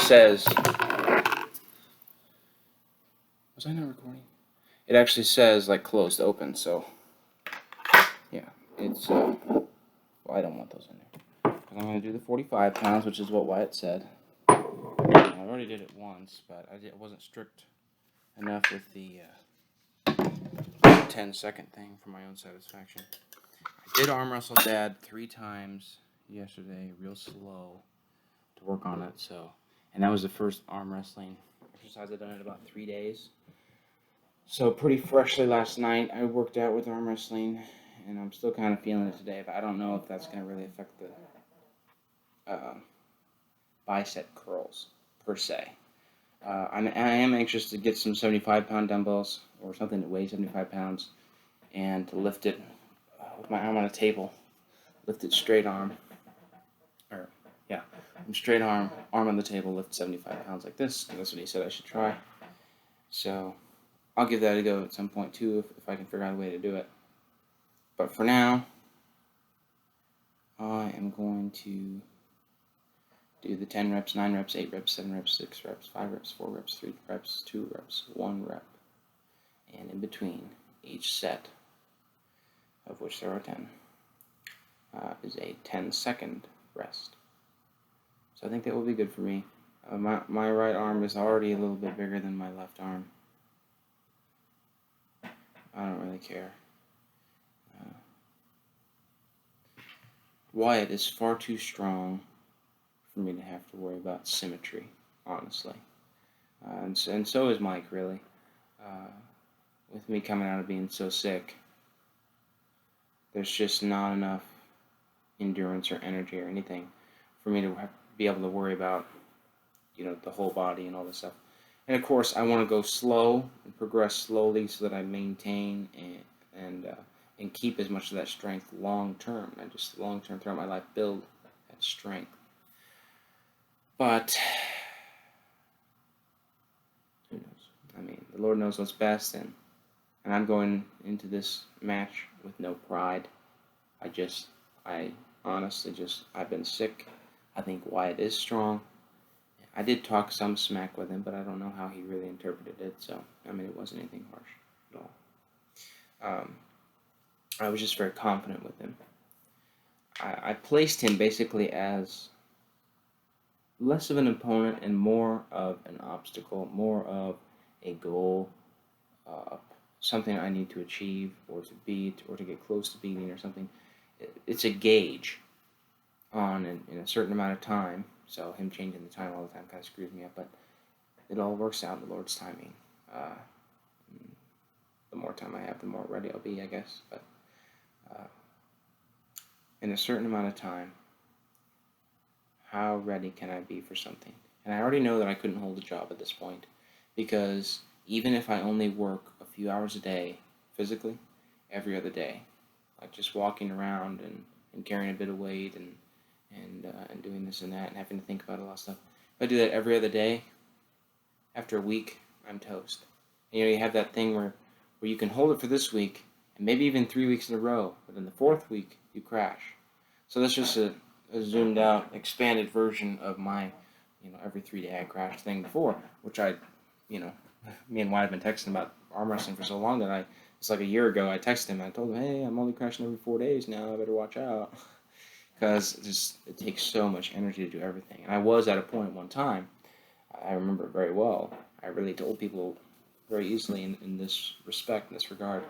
says, was I not recording? It actually says like closed open, so yeah, it's, well, I don't want those in there. I'm going to do the 45 pounds, which is what Wyatt said. I already did it once, but I wasn't strict enough with the 10-second thing for my own satisfaction. I did arm wrestle Dad 3 times yesterday, real slow, to work on it. So, and that was the first arm wrestling exercise I've done in about 3 days. So pretty freshly last night, I worked out with arm wrestling, and I'm still kind of feeling it today. But I don't know if that's going to really affect the bicep curls per se. I am anxious to get some 75-pound dumbbells or something that weighs 75 pounds and to lift it with my arm on a table. Lift it straight arm. Straight arm on the table, lift 75 pounds like this. That's what he said I should try. So I'll give that a go at some point too if I can figure out a way to do it. But for now, I am going to do the 10 reps, 9 reps, 8 reps, 7 reps, 6 reps, 5 reps, 4 reps, 3 reps, 2 reps, 1 rep. And in between each set, of which there are 10, is a 10-second rest. So I think that will be good for me. My right arm is already a little bit bigger than my left arm. I don't really care. Wyatt is far too strong for me to have to worry about symmetry, honestly. And so is Mike, really. With me coming out of being so sick, there's just not enough endurance or energy or anything for me to be able to worry about, the whole body and all this stuff. And of course, I want to go slow and progress slowly so that I maintain and keep as much of that strength long term, and just long term throughout my life build that strength. But who knows? I mean, the Lord knows what's best, and I'm going into this match with no pride. I honestly I've been sick. I think Wyatt is strong. I did talk some smack with him, but I don't know how he really interpreted it. So, I mean, it wasn't anything harsh at all. I was just very confident with him. I placed him basically as less of an opponent and more of an obstacle, more of a goal, something I need to achieve or to beat or to get close to beating or something. It's a gauge on in a certain amount of time. So him changing the time all the time kind of screws me up, but it all works out in the Lord's timing. The more time I have, the more ready I'll be, I guess. But in a certain amount of time, how ready can I be for something? And I already know that I couldn't hold a job at this point, because even if I only work a few hours a day, physically, every other day, like just walking around and carrying a bit of weight and doing this and that and having to think about a lot of stuff. If I do that every other day, after a week, I'm toast. And, you have that thing where you can hold it for this week and maybe even 3 weeks in a row, but in the 4th week, you crash. So that's just a zoomed out, expanded version of my, every 3 day I crash thing before, which me and Wyatt have been texting about arm wrestling for so long that it's like a year ago, I texted him, I told him, hey, I'm only crashing every 4 days now, I better watch out. Because it takes so much energy to do everything. And I was at a point one time, I remember it very well, I really told people very easily in this respect, in this regard.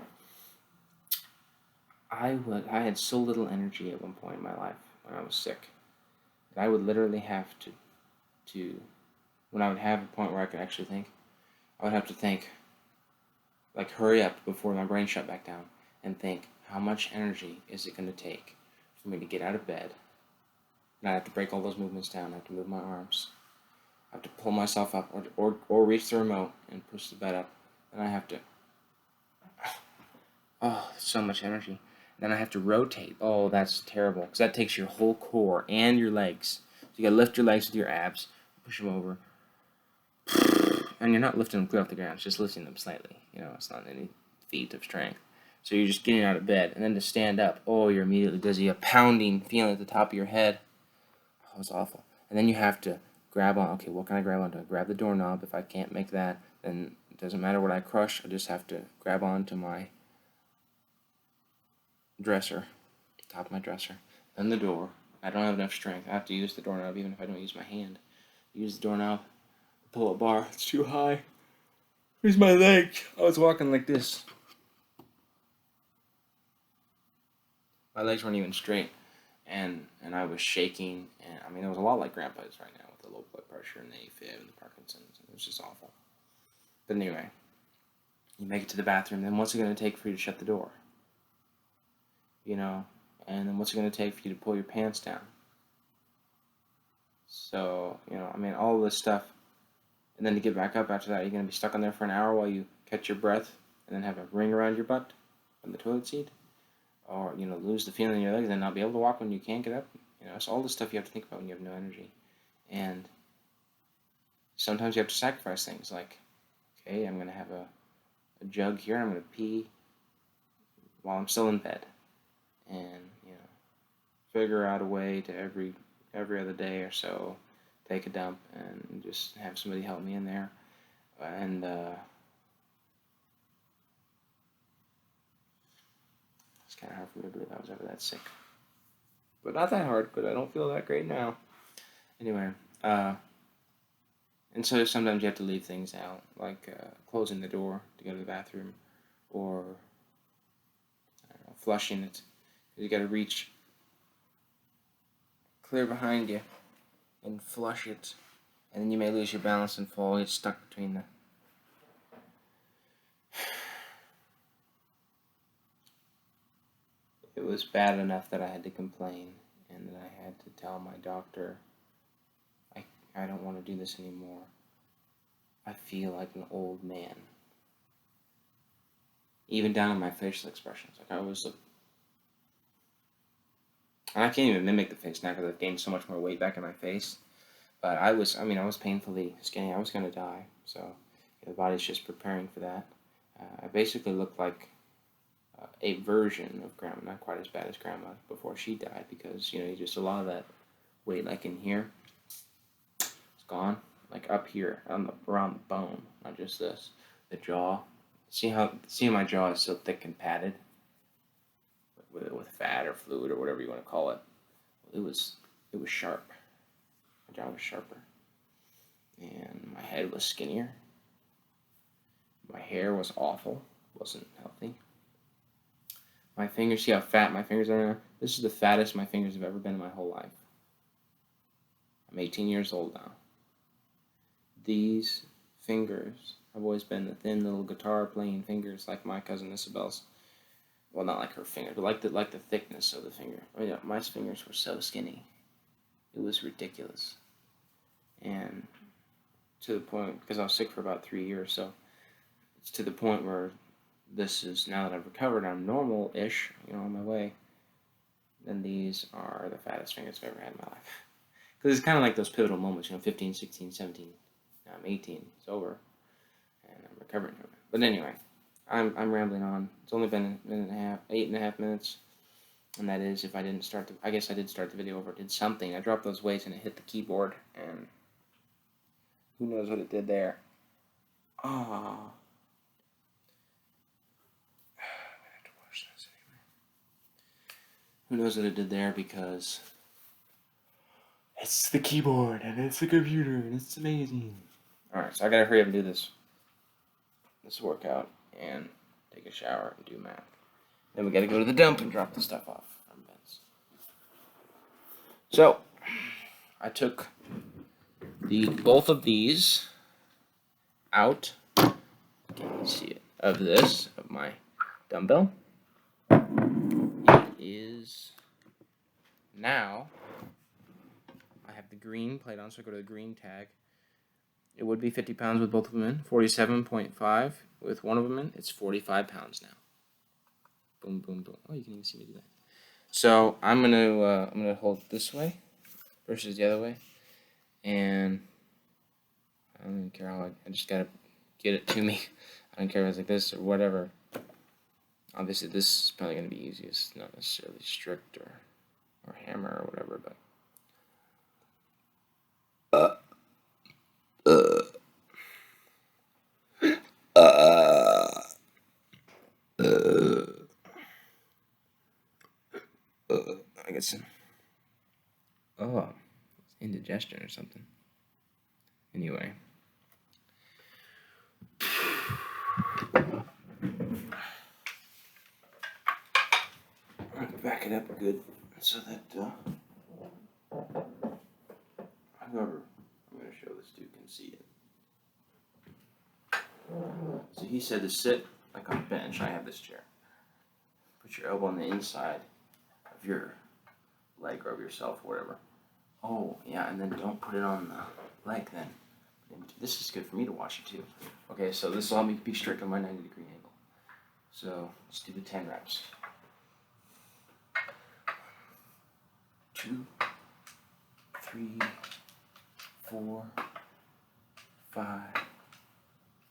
I had so little energy at one point in my life when I was sick that I would literally have to when I would have a point where I could actually think, I would have to think, like, hurry up before my brain shut back down and think, how much energy is it going to take for me to get out of bed? And I have to break all those movements down. I have to move my arms. I have to pull myself up or reach the remote and push the bed up. And I have to, so much energy. Then I have to rotate. Oh, that's terrible, because that takes your whole core and your legs. So you gotta lift your legs with your abs, push them over, and you're not lifting them clear off the ground. It's just lifting them slightly. It's not any feat of strength. So you're just getting out of bed, and then to stand up, you're immediately dizzy. A pounding feeling at the top of your head. Oh, it's awful. And then you have to grab on. Okay, what can I grab onto? Grab the doorknob. If I can't make that, then it doesn't matter what I crush. I just have to grab onto my dresser, top of my dresser. Then the door. I don't have enough strength. I have to use the doorknob even if I don't use my hand. Use the doorknob. Pull a bar. It's too high. Here's my leg. I was walking like this. My legs weren't even straight. And I was shaking. And I mean, it was a lot like Grandpa is right now with the low blood pressure and the AFib and the Parkinson's. It was just awful. But anyway, you make it to the bathroom. Then what's it going to take for you to shut the door? You know, and then what's it going to take for you to pull your pants down? So, you know, I mean, all this stuff. And then to get back up after that, you're going to be stuck on there for an hour while you catch your breath and then have a ring around your butt on the toilet seat. Or, you know, lose the feeling in your legs and then not be able to walk when you can't get up. You know, it's all the stuff you have to think about when you have no energy. And sometimes you have to sacrifice things like, okay, I'm going to have a jug here and I'm going to pee while I'm still in bed. And, you know, figure out a way to every other day or so take a dump and just have somebody help me in there. And it's kind of hard for me to believe I was ever that sick. But not that hard, because I don't feel that great now. Anyway, and so sometimes you have to leave things out, like closing the door to go to the bathroom, or I don't know, flushing it. You got to reach clear behind you and flush it, and then you may lose your balance and fall. Get stuck between the. It was bad enough that I had to complain, and that I had to tell my doctor, I don't want to do this anymore. I feel like an old man. Even down in my facial expressions. Like I was and I can't even mimic the face now because I've gained so much more weight back in my face. But I was painfully skinny. I was going to die. So the body's just preparing for that. I basically looked like a version of Grandma, not quite as bad as Grandma before she died, because, you know, just a lot of that weight, like in here, it's gone. Like up here, around the bone, not just this. The jaw. See how my jaw is so thick and padded? With fat or fluid or whatever you want to call it. It was sharp. My jaw was sharper. And my head was skinnier. My hair was awful. Wasn't healthy. My fingers, see how fat my fingers are now? This is the fattest my fingers have ever been in my whole life. I'm 18 years old now. These fingers have always been the thin little guitar playing fingers like my cousin Isabel's. Well, not like her finger, but like the thickness of the finger. I mean, my fingers were so skinny. It was ridiculous. And to the point, because I was sick for about 3 years, so it's to the point where this is, now that I've recovered, I'm normal-ish, you know, on my way, then these are the fattest fingers I've ever had in my life. Because it's kind of like those pivotal moments, you know, 15, 16, 17, now I'm 18, it's over, and I'm recovering from it. But anyway, I'm rambling on. It's only been a minute and a half, 8.5 minutes, and that is if I didn't start I guess I did start the video over, did something. I dropped those weights and it hit the keyboard, and who knows what it did there. Ah. Who knows what it did there, because it's the keyboard and it's the computer and it's amazing. Alright, so I gotta hurry up and do this workout and take a shower and do math. Then we gotta go to the dump and drop the stuff off from Ben's. So, I took both of these out, can you see it, of my dumbbell. Is now I have the green plate on, so I go to the green tag. It would be 50 pounds with both of them in. 47.5 with one of them in. It's 45 pounds now. Boom, boom, boom. Oh, you can even see me do that. So I'm gonna hold it this way versus the other way, and I don't even care how I just gotta get it to me. I don't care if it's like this or whatever. Obviously, this is probably going to be easiest, not necessarily strict or hammer or whatever, but get some. Oh, indigestion or something. Anyway. I'm going to back it up good so that whoever I'm going to show this to can see it. So he said to sit like on a bench. I have this chair. Put your elbow on the inside of your leg or of yourself or whatever. Oh, yeah, and then don't put it on the leg then. This is good for me to watch it too. Okay, so this will help me be strict on my 90-degree angle. So let's do the 10 reps. 2, 3, 4, 5,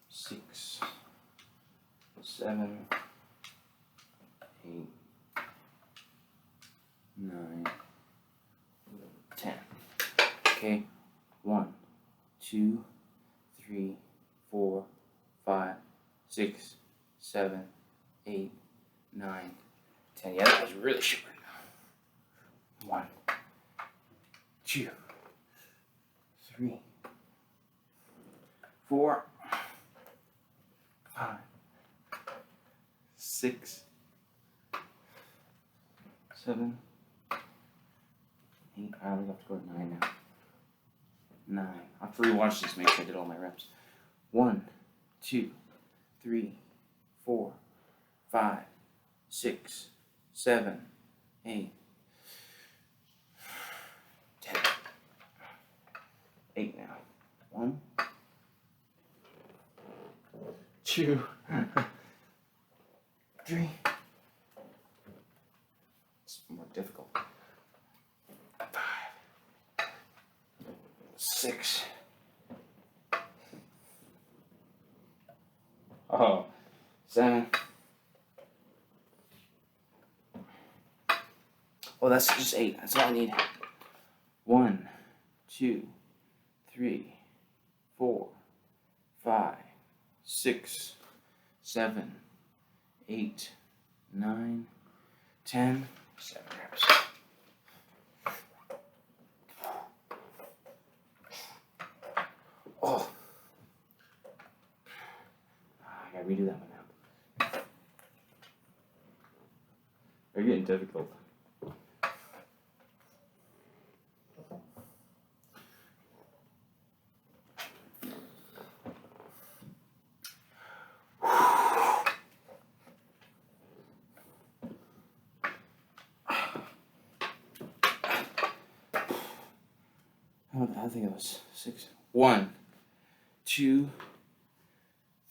6, 7, 8, 9, 10. Okay, 1, 2, 3, 4, 5, 6, 7, 8, 9, 10. Yeah, that was really short. 1, 2, 3, 4, 5, 6, 7, 8. I only have to go to 9 now. 9. I'll have to rewatch this to make sure I did all my reps. 1, 2, 3, 4, 5, 6, 7, 8, 10. 8 now. 1, 2, 3. It's more difficult. 5, 6. Oh, 7. Oh, that's just 8. That's all I need. 1, 2, 3, 4, 5, 6, 7, 8, 9, 10. 7 reps. Oh. I gotta redo that one now. They're getting difficult. I think it was 6. 1, 2,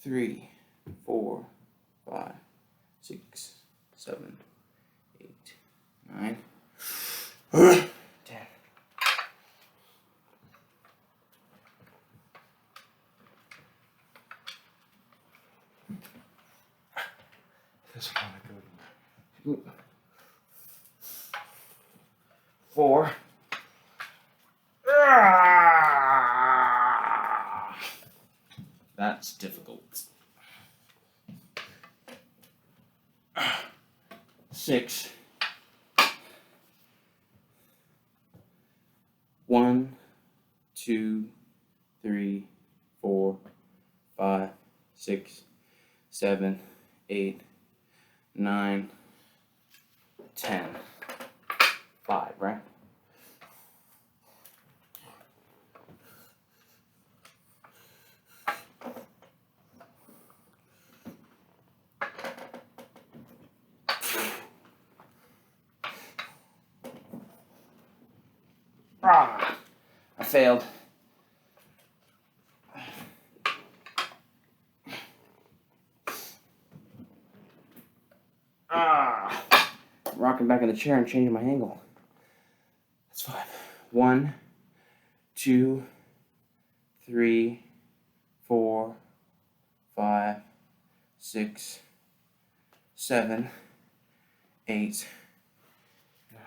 3, 4, 5, 6, 7, 8, 9, 10. This one I go to 4. That's difficult. 6. 1, 2, 3, 4, 5, 6, 7, 8, 9, 10. 5, right? I failed. I'm rocking back in the chair and changing my angle. That's 5. 1, 2, 3, 4, 5, 6, 7, 8,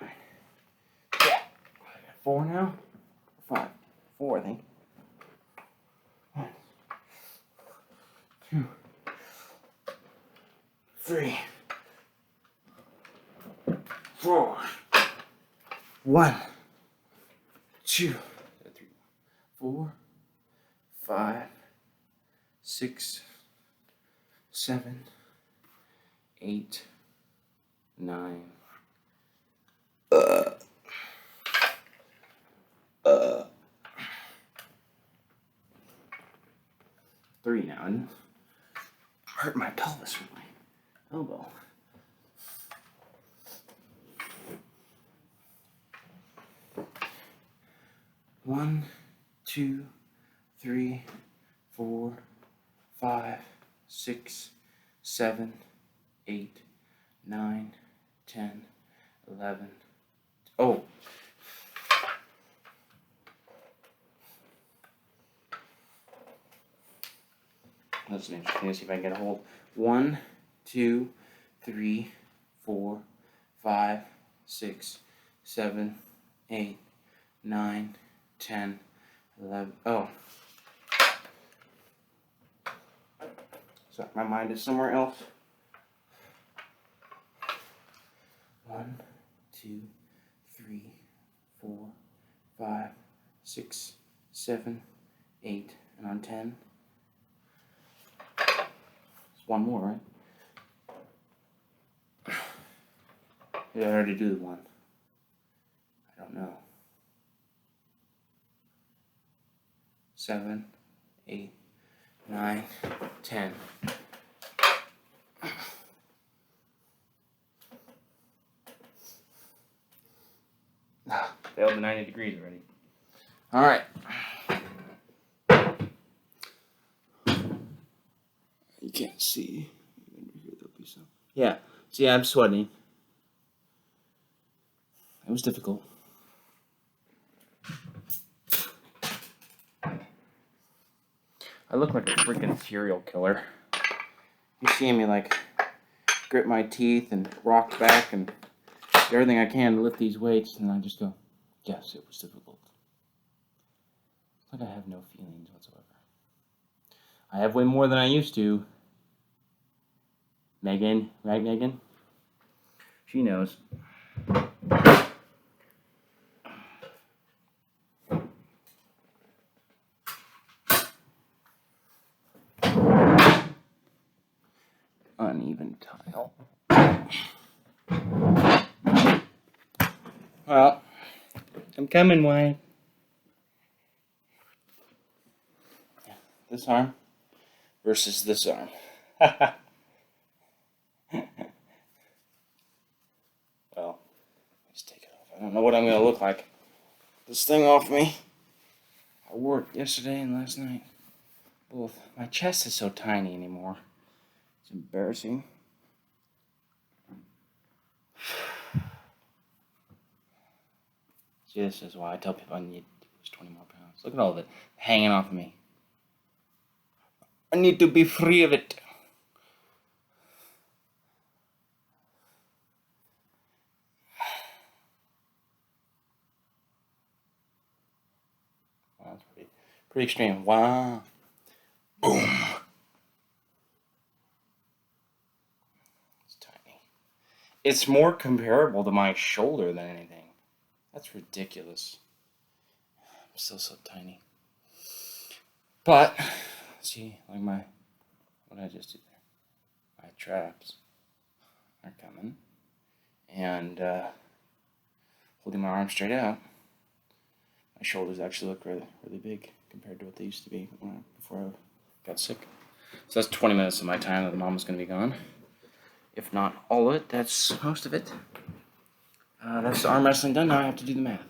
9. Yeah. 4 now? 5. 4, I think. 1, 2, 3, 4, 1, 2, 3, 4, 5, 6, 7, 8, 9. 3 now. And hurt my pelvis with my elbow. One, 2, 3, 4, 5, 6, 7, 8, 9, 10, 11. Oh. That's interesting. Let's see if I can get a hold. 1, 2, 3, 4, 5, 6, 7, 8, 9, 10, 11. Oh. So my mind is somewhere else. 1, 2, 3, 4, 5, 6, 7, 8, and on 10. There's one more, right? Did I already do the one? I don't know. 7, 8, 9, 10. Failed the 90 degrees already. All right. You can't see. Here there'll be some. Yeah. See, I'm sweating. It was difficult. I look like a freaking serial killer. You see me like grit my teeth and rock back and do everything I can to lift these weights, and I just go, yes, it was difficult. It's like I have no feelings whatsoever. I have way more than I used to. Megan, right, Megan? She knows. Uneven tile. Well, I'm coming, Wyatt. This arm versus this arm. Well, let's take it off. I don't know what I'm going to look like. This thing off me. I wore it yesterday and last night. Both. My chest is so tiny anymore. It's embarrassing. See, this is why I tell people I need to lose 20 more pounds. Look at all of it hanging off of me. I need to be free of it. Wow, that's pretty extreme. Wow. Boom. It's tiny. It's more comparable to my shoulder than anything. That's ridiculous. I'm still so tiny. But, see, like what did I just do there? My traps are coming. And, holding my arms straight out, my shoulders actually look really, really big compared to what they used to be before I got sick. So that's 20 minutes of my time that the mom was going to be gone. If not all of it, that's most of it. That's the arm wrestling done. Now I have to do the math.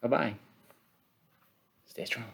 Bye-bye. Stay strong.